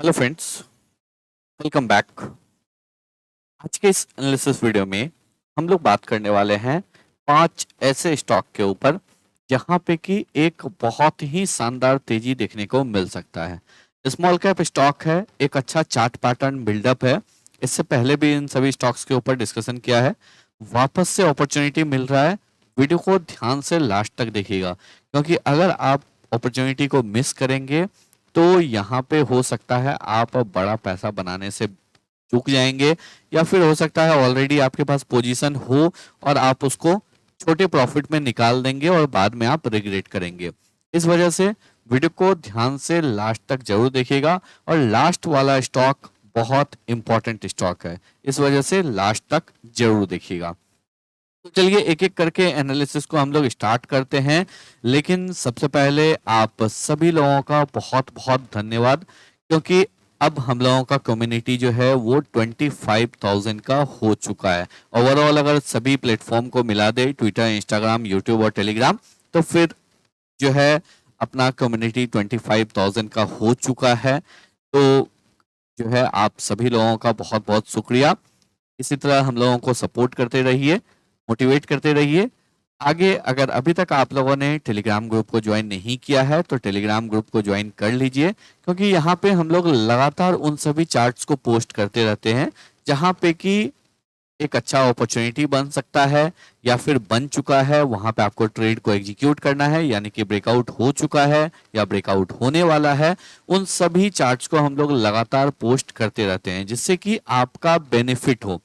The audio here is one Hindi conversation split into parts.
Hello friends, welcome back. आज के इस एनालिसिस वीडियो में हम लोग बात करने वाले हैं 5 ऐसे स्टॉक के ऊपर जहां पे कि एक बहुत ही शानदार तेजी देखने को मिल सकता है। स्मॉल कैप स्टॉक है, एक अच्छा चार्ट पैटर्न बिल्डअप है। इससे पहले भी इन सभी स्टॉक्स के ऊपर डिस्कशन किया है। वापस से अपॉर्चुनिटी मिल रहा है। वीडियो को ध्यान से लास्ट तक देखिएगा, क्योंकि अगर आप अपॉर्चुनिटी को मिस करेंगे तो यहाँ पे हो सकता है आप बड़ा पैसा बनाने से चूक जाएंगे, या फिर हो सकता है ऑलरेडी आपके पास पोजीशन हो और आप उसको छोटे प्रॉफिट में निकाल देंगे और बाद में आप रिग्रेट करेंगे। इस वजह से वीडियो को ध्यान से लास्ट तक जरूर देखिएगा, और लास्ट वाला स्टॉक बहुत इंपॉर्टेंट स्टॉक है, इस वजह से लास्ट तक जरूर देखिएगा। तो चलिए एक एक करके एनालिसिस को हम लोग स्टार्ट करते हैं। लेकिन सबसे पहले आप सभी लोगों का बहुत बहुत धन्यवाद, क्योंकि अब हम लोगों का कम्युनिटी जो है वो 25,000 का हो चुका है। ओवरऑल अगर सभी प्लेटफॉर्म को मिला दे, ट्विटर, इंस्टाग्राम, यूट्यूब और टेलीग्राम, तो फिर जो है अपना कम्युनिटी 25,000 का हो चुका है। तो जो है आप सभी लोगों का बहुत बहुत शुक्रिया। इसी तरह हम लोगों को सपोर्ट करते रहिए, मोटिवेट करते रहिए आगे। अगर अभी तक आप लोगों ने टेलीग्राम ग्रुप को ज्वाइन नहीं किया है तो टेलीग्राम ग्रुप को ज्वाइन कर लीजिए, क्योंकि यहाँ पे हम लोग लगातार उन सभी चार्ट्स को पोस्ट करते रहते हैं जहाँ पे कि एक अच्छा अपॉर्चुनिटी बन सकता है या फिर बन चुका है। वहां पे आपको ट्रेड को एग्जीक्यूट करना है, यानी कि ब्रेकआउट हो चुका है या ब्रेकआउट होने वाला है। उन सभी चार्ट्स को हम लोग लगातार पोस्ट करते रहते हैं, जिससे कि आपका बेनिफिट हो।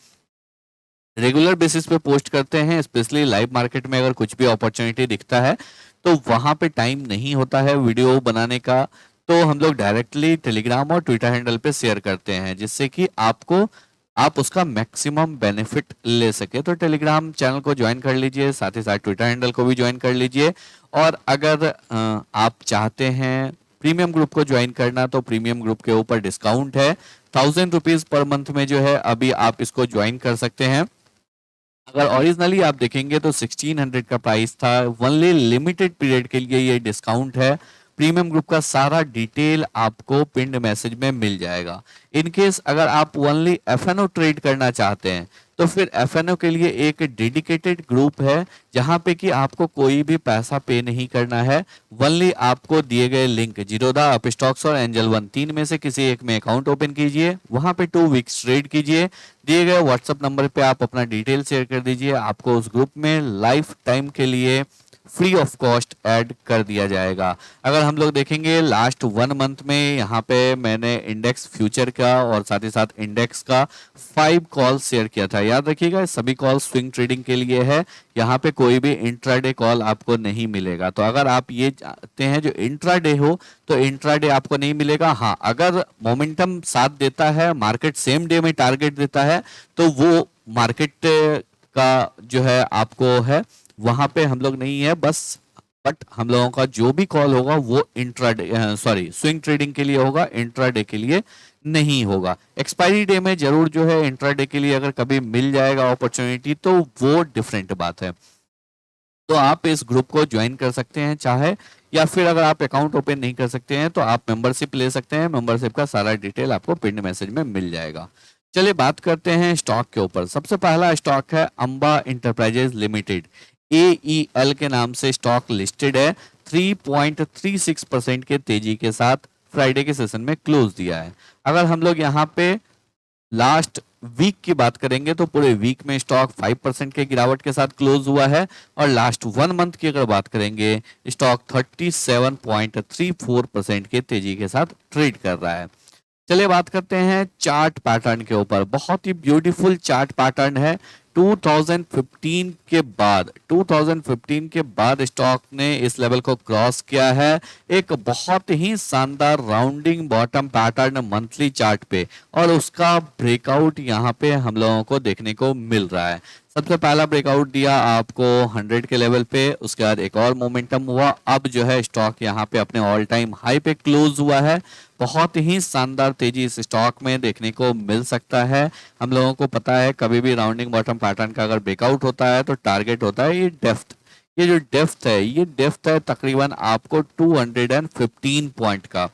रेगुलर बेसिस पे पोस्ट करते हैं, स्पेशली लाइव मार्केट में अगर कुछ भी अपॉर्चुनिटी दिखता है तो वहां पे टाइम नहीं होता है वीडियो बनाने का, तो हम लोग डायरेक्टली टेलीग्राम और ट्विटर हैंडल पे शेयर करते हैं, जिससे कि आप उसका मैक्सिमम बेनिफिट ले सके। तो टेलीग्राम चैनल को ज्वाइन कर लीजिए, साथ ही साथ ट्विटर हैंडल को भी ज्वाइन कर लीजिए। और अगर आप चाहते हैं प्रीमियम ग्रुप को ज्वाइन करना, तो प्रीमियम ग्रुप के ऊपर डिस्काउंट है 1000 रुपीज पर मंथ में, जो है अभी आप इसको ज्वाइन कर सकते हैं। अगर ओरिजिनली आप देखेंगे तो 1600 का प्राइस था। ओनली लिमिटेड पीरियड के लिए ये डिस्काउंट है। प्रीमियम ग्रुप का सारा डिटेल आपको पिंड मैसेज में मिल जाएगा। इन केस अगर आप ओनली एफएनओ ट्रेड करना चाहते हैं तो फिर एफएनओ के लिए एक डेडिकेटेड ग्रुप है, जहां पे कि आपको कोई भी पैसा पे नहीं करना है। ओनली आपको दिए गए लिंक जीरोधा, अपस्टॉक्स और एंजल वन, तीन में से किसी एक में अकाउंट ओपन कीजिए, वहां पे 2 वीक्स ट्रेड कीजिए। दिए गए व्हाट्सएप नंबर पे आप अपना डिटेल शेयर कर दीजिए, आपको उस ग्रुप में लाइफ टाइम के लिए फ्री ऑफ कॉस्ट ऐड कर दिया जाएगा। अगर हम लोग देखेंगे लास्ट 1 मंथ में, यहाँ पे मैंने इंडेक्स फ्यूचर का और साथ ही साथ इंडेक्स का 5 कॉल शेयर किया था। याद रखिएगा, सभी कॉल स्विंग ट्रेडिंग के लिए है। यहाँ पे कोई भी इंट्राडे कॉल आपको नहीं मिलेगा। तो अगर आप ये चाहते हैं जो इंट्राडे हो, तो इंट्राडे आपको नहीं मिलेगा। हाँ, अगर मोमेंटम साथ देता है, मार्केट सेम डे में टारगेट देता है, तो वो मार्केट का जो है आपको है, वहां पे हम लोग नहीं है बस। बट हम लोगों का जो भी कॉल होगा वो इंट्राडे स्विंग ट्रेडिंग के लिए होगा, इंट्राडे के लिए नहीं होगा। एक्सपायरी डे में जरूर जो है इंट्राडे के लिए अगर कभी मिल जाएगा अपॉर्चुनिटी, तो वो डिफरेंट बात है। तो आप इस ग्रुप को ज्वाइन कर सकते हैं चाहे, या फिर अगर आप अकाउंट ओपन नहीं कर सकते हैं तो आप मेंबरशिप ले सकते हैं। मेंबरशिप का सारा डिटेल आपको पिन मैसेज में मिल जाएगा। चलिए बात करते हैं स्टॉक के ऊपर। सबसे पहला स्टॉक है अंबा इंटरप्राइजेज लिमिटेड, AEL के नाम से स्टॉक लिस्टेड है। 3.36% के तेजी के साथ फ्राइडे के सेशन में क्लोज दिया है। अगर हम लोग यहाँ पे लास्ट वीक की बात करेंगे तो पूरे वीक में स्टॉक 5% के गिरावट के साथ क्लोज हुआ है, और लास्ट 1 मंथ की अगर बात करेंगे, स्टॉक 37.34% के तेजी के साथ ट्रेड कर रहा है। चलिए बात करते हैं चार्ट पैटर्न के ऊपर। बहुत ही ब्यूटीफुल चार्ट पैटर्न है। 2015 के बाद स्टॉक ने इस लेवल को क्रॉस किया है। एक बहुत ही शानदार rounding bottom pattern monthly chart पे, और उसका ब्रेकआउट यहाँ पे हम लोगों को देखने को मिल रहा है। सबसे पहला ब्रेकआउट दिया आपको 100 के लेवल पे, उसके बाद एक और मोमेंटम हुआ। अब जो है स्टॉक यहाँ पे अपने ऑल टाइम हाई पे क्लोज हुआ है। बहुत ही शानदार तेजी इस स्टॉक में देखने को मिल सकता है। हम लोगों को पता है कभी भी राउंडिंग बॉटम पैटर्न का अगर ब्रेकआउट होता है तो टारगेट होता है ये डेप्थ। ये डेप्थ है तकरीबन आपको 215 पॉइंट का।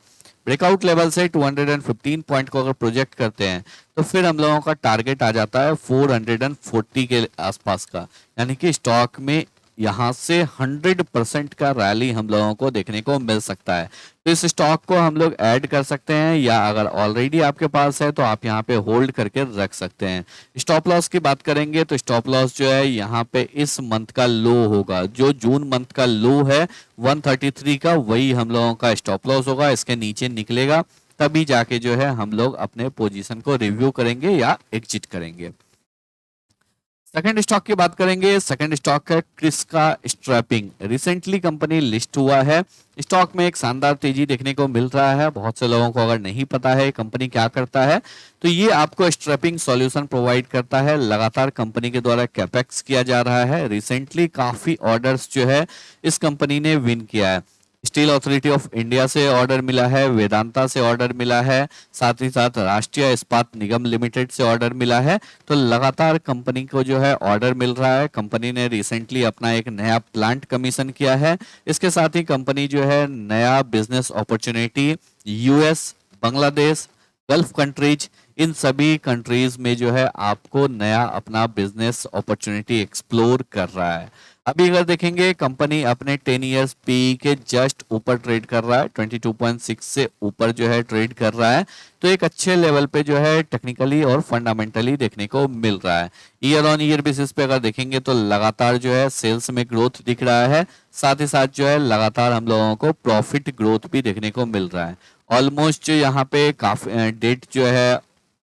ब्रेकआउट लेवल से 215 पॉइंट को अगर प्रोजेक्ट करते हैं तो फिर हम लोगों का टारगेट आ जाता है 440 के आसपास का, यानी कि स्टॉक में यहाँ से 100% का रैली हम लोगों को देखने को मिल सकता है। तो इस स्टॉक को हम लोग ऐड कर सकते हैं, या अगर ऑलरेडी आपके पास है तो आप यहाँ पे होल्ड करके रख सकते हैं। स्टॉप लॉस की बात करेंगे तो स्टॉप लॉस जो है यहाँ पे इस मंथ का लो होगा, जो जून मंथ का लो है 133 का, वही हम लोगों का स्टॉप लॉस होगा। इसके नीचे निकलेगा तभी जाके जो है हम लोग अपने पोजीशन को रिव्यू करेंगे या एग्जिट करेंगे। सेकंड स्टॉक की बात करेंगे। सेकंड स्टॉक है क्रिस्का स्ट्रैपिंग। रिसेंटली कंपनी लिस्ट हुआ है, स्टॉक में एक शानदार तेजी देखने को मिल रहा है। बहुत से लोगों को अगर नहीं पता है कंपनी क्या करता है तो ये आपको स्ट्रैपिंग सॉल्यूशन प्रोवाइड करता है। लगातार कंपनी के द्वारा कैपेक्स किया जा रहा है। रिसेंटली काफी ऑर्डर्स जो है इस कंपनी ने विन किया है। स्टील अथॉरिटी ऑफ इंडिया से ऑर्डर मिला है, वेदांता से ऑर्डर मिला है, साथ ही साथ राष्ट्रीय इस्पात निगम लिमिटेड से ऑर्डर मिला है। तो लगातार कंपनी को जो है ऑर्डर मिल रहा है। कंपनी ने रिसेंटली अपना एक नया प्लांट कमीशन किया है। इसके साथ ही कंपनी जो है नया business opportunity US, Bangladesh, gulf countries, इन सभी कंट्रीज में जो है आपको नया अपना बिजनेस अपॉर्चुनिटी एक्सप्लोर कर रहा है। अभी अगर देखेंगे कंपनी अपने 10 इयर्स पी के जस्ट ऊपर ट्रेड कर रहा है, 22.6 से ऊपर जो है ट्रेड कर रहा है। तो एक अच्छे लेवल पे जो है टेक्निकली और फंडामेंटली देखने को मिल रहा है। ईयर ऑन ईयर बेसिस पे अगर देखेंगे तो लगातार जो है सेल्स में ग्रोथ दिख रहा है, साथ ही साथ जो है लगातार हम लोगों को प्रॉफिट ग्रोथ भी देखने को मिल रहा है। ऑलमोस्ट यहाँ पे काफी डेट जो है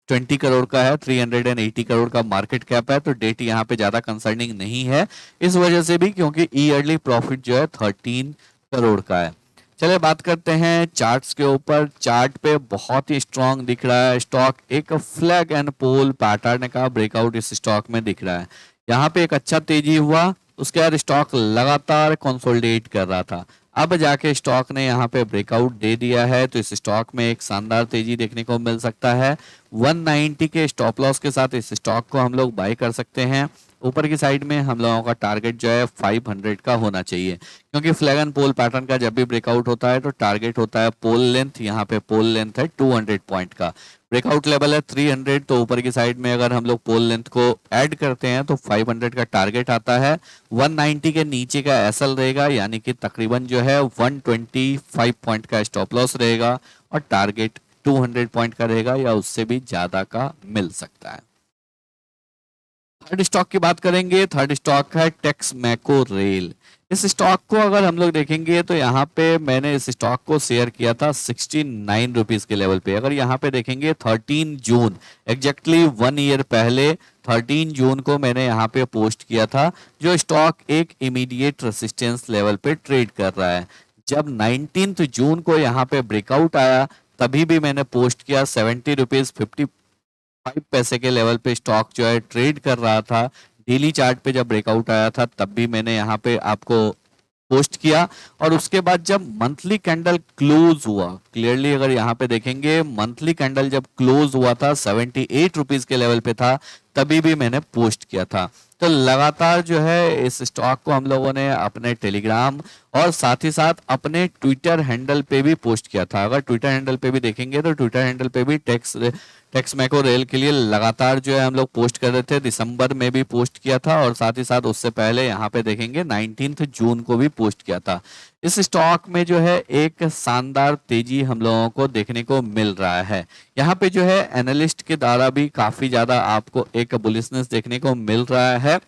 20 करोड़ का है, 380 करोड़ का मार्केट कैप है। तो डेट यहाँ पे ज्यादा कंसर्निंग नहीं है, इस वजह से भी क्योंकि ईयरली प्रॉफिट जो है 13 करोड़ का है। चलिए बात करते हैं चार्ट्स के ऊपर। चार्ट पे बहुत ही स्ट्रांग दिख रहा है स्टॉक, एक फ्लैग एंड पोल पैटर्न का ब्रेकआउट इस स्टॉक में दिख रहा है। यहाँ पे एक अच्छा तेजी हुआ, उसके बाद स्टॉक लगातार कंसोलिडेट कर रहा था। अब जाके स्टॉक ने यहाँ पे ब्रेकआउट दे दिया है, तो इस स्टॉक में एक शानदार तेजी देखने को मिल सकता है। 190 के स्टॉप लॉस के साथ इस स्टॉक को हम लोग बाय कर सकते हैं। ऊपर की साइड में हम लोगों का टारगेट जो है 500 का होना चाहिए, क्योंकि फ्लैग एंड पोल पैटर्न का जब भी ब्रेकआउट होता है तो टारगेट होता है पोल लेंथ। यहाँ पे पोल लेंथ है 200 पॉइंट का, ब्रेकआउट लेवल है 300। तो ऊपर की साइड में अगर हम लोग पोल लेंथ को ऐड करते हैं तो 500 का टारगेट आता है। 190 के नीचे का एसएल रहेगा, यानी कि तकरीबन जो है 125 पॉइंट का स्टॉप लॉस रहेगा, और टारगेट 200 पॉइंट का रहेगा या उससे भी ज्यादा का मिल सकता है। थर्ड स्टॉक की बात करेंगे। थर्ड स्टॉक है टेक्समैको रेल। इस स्टॉक को अगर हम लोग देखेंगे तो यहाँ पे मैंने इस स्टॉक को शेयर किया था 69 रुपीज के लेवल पे। अगर यहाँ पे देखेंगे 13 जून, एग्जैक्टली 1 ईयर पहले 13 जून को मैंने यहाँ पे पोस्ट किया था, जो स्टॉक एक इमीडिएट रेसिस्टेंस लेवल पे ट्रेड कर रहा है। जब 19 जून को यहाँ पे ब्रेकआउट आया तभी भी मैंने पोस्ट किया 70 रुपीज 5 पैसे के लेवल पे स्टॉक जो है ट्रेड कर रहा था। डेली चार्ट पे जब ब्रेकआउट आया था तब भी मैंने यहाँ पे आपको पोस्ट किया, और उसके बाद जब मंथली कैंडल क्लोज हुआ, क्लियरली अगर यहाँ पे देखेंगे मंथली कैंडल जब क्लोज हुआ था 78 रुपीज के लेवल पे था, तभी भी मैंने पोस्ट किया था। तो लगातार जो है इस स्टॉक को हम लोगों ने अपने टेलीग्राम और साथ ही साथ अपने ट्विटर हैंडल पे भी पोस्ट किया था। अगर ट्विटर हैंडल पे भी देखेंगे तो ट्विटर हैंडल पे भी टेक्समैको रेल के लिए लगातार जो है हम लोग पोस्ट कर रहे थे। दिसंबर में भी पोस्ट किया था, और साथ ही साथ उससे पहले यहाँ पे देखेंगे 19 जून को भी पोस्ट किया था। इस स्टॉक में जो है एक शानदार तेजी हम लोगों को देखने को मिल रहा है। यहाँ पे जो है एनालिस्ट के द्वारा भी काफी ज्यादा आपको एक बुलिशनेस देखने को मिल रहा है,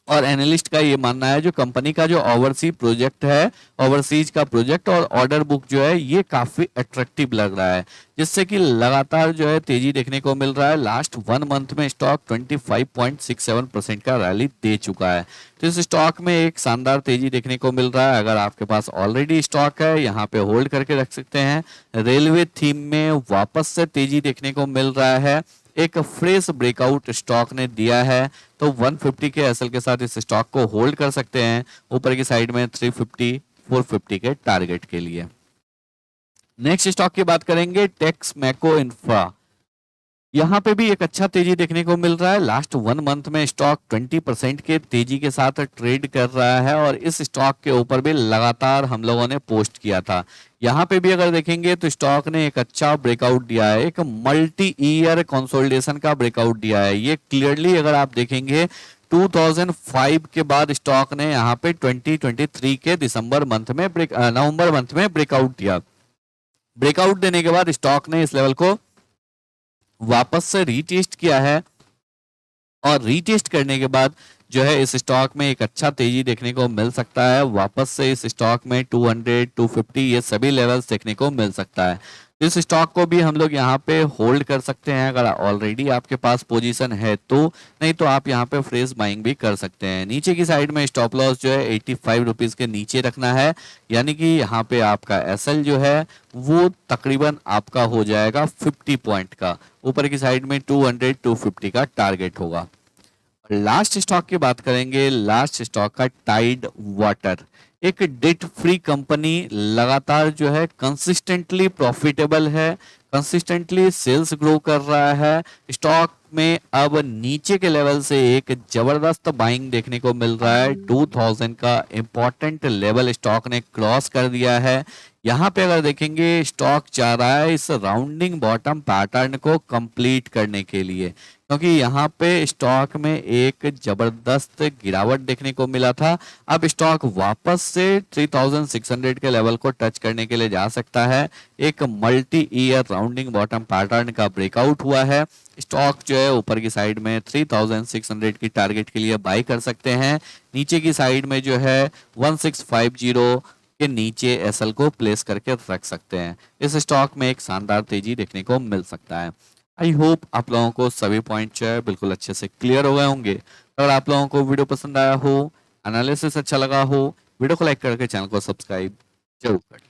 और एनालिस्ट का ये मानना है जो कंपनी का जो ओवरसीज प्रोजेक्ट है, ओवरसीज का प्रोजेक्ट और ऑर्डर बुक जो है ये काफी अट्रैक्टिव लग रहा है, जिससे कि लगातार जो है तेजी देखने को मिल रहा है। लास्ट 1 मंथ में स्टॉक 25.67% का रैली दे चुका है। तो इस स्टॉक में एक शानदार तेजी देखने को मिल रहा है। अगर आपके पास ऑलरेडी स्टॉक है यहाँ पे होल्ड करके रख सकते हैं। रेलवे थीम में वापस से तेजी देखने को मिल रहा है, एक फ्रेश ब्रेकआउट स्टॉक ने दिया है, तो 150 के एसएल के साथ इस स्टॉक को होल्ड कर सकते हैं। ऊपर की साइड में 350 450 के टारगेट के लिए। नेक्स्ट स्टॉक की बात करेंगे टेक्समैको इंफ्रा। यहाँ पे भी एक अच्छा तेजी देखने को मिल रहा है। लास्ट 1 मंथ में स्टॉक 20% के तेजी के साथ ट्रेड कर रहा है और इस स्टॉक के ऊपर भी लगातार हम लोगों ने पोस्ट किया था। यहाँ पे भी अगर देखेंगे तो स्टॉक ने एक अच्छा ब्रेकआउट दिया है, एक मल्टी ईयर कंसोलिडेशन का ब्रेकआउट दिया है। ये क्लियरली अगर आप देखेंगे 2005 के बाद स्टॉक ने यहाँ पे 2023 के नवंबर मंथ में ब्रेकआउट दिया। ब्रेकआउट देने के बाद स्टॉक ने इस लेवल को वापस से रीटेस्ट किया है और रीटेस्ट करने के बाद जो है इस स्टॉक में एक अच्छा तेजी देखने को मिल सकता है। वापस से इस स्टॉक में 200, 250 ये सभी लेवल्स देखने को मिल सकता है। इस स्टॉक को भी हम लोग यहाँ पे होल्ड कर सकते हैं अगर ऑलरेडी आपके पास पोजीशन है तो, नहीं तो आप यहाँ पे फ्रेश बाइंग भी कर सकते हैं। नीचे की साइड में स्टॉप लॉस जो है 85 रुपीज के नीचे रखना है, यानी कि यहाँ पे आपका एसएल जो है वो तकरीबन आपका हो जाएगा 50 पॉइंट का। ऊपर की साइड में 200, 250 का टारगेट होगा। लास्ट स्टॉक की बात करेंगे, लास्ट स्टॉक का टाइड वाटर, एक डेट फ्री कंपनी, लगातार जो है कंसिस्टेंटली प्रॉफिटेबल है, कंसिस्टेंटली सेल्स ग्रो कर रहा है। स्टॉक में अब नीचे के लेवल से एक जबरदस्त बाइंग देखने को मिल रहा है। 2000 का इंपॉर्टेंट लेवल स्टॉक ने क्रॉस कर दिया है। यहाँ पे अगर देखेंगे स्टॉक चाह रहा है इस राउंडिंग बॉटम पैटर्न को कंप्लीट करने के लिए, क्योंकि यहाँ पे स्टॉक में एक जबरदस्त गिरावट देखने को मिला था। अब स्टॉक वापस से 3600 के लेवल को टच करने के लिए जा सकता है। एक multi year rounding bottom pattern का ब्रेकआउट हुआ है। स्टॉक जो है ऊपर की साइड में 3600 की टारगेट के लिए बाई कर सकते हैं। नीचे की साइड में जो है 1650 के नीचे एसएल को प्लेस करके रख सकते हैं। इस स्टॉक में एक शानदार तेजी देखने को मिल सकता है। आई होप आप लोगों को सभी पॉइंट जो है बिल्कुल अच्छे से क्लियर हो गए होंगे। अगर आप लोगों को वीडियो पसंद आया हो, एनालिसिस अच्छा लगा हो, वीडियो को लाइक करके चैनल को सब्सक्राइब जरूर कर लें।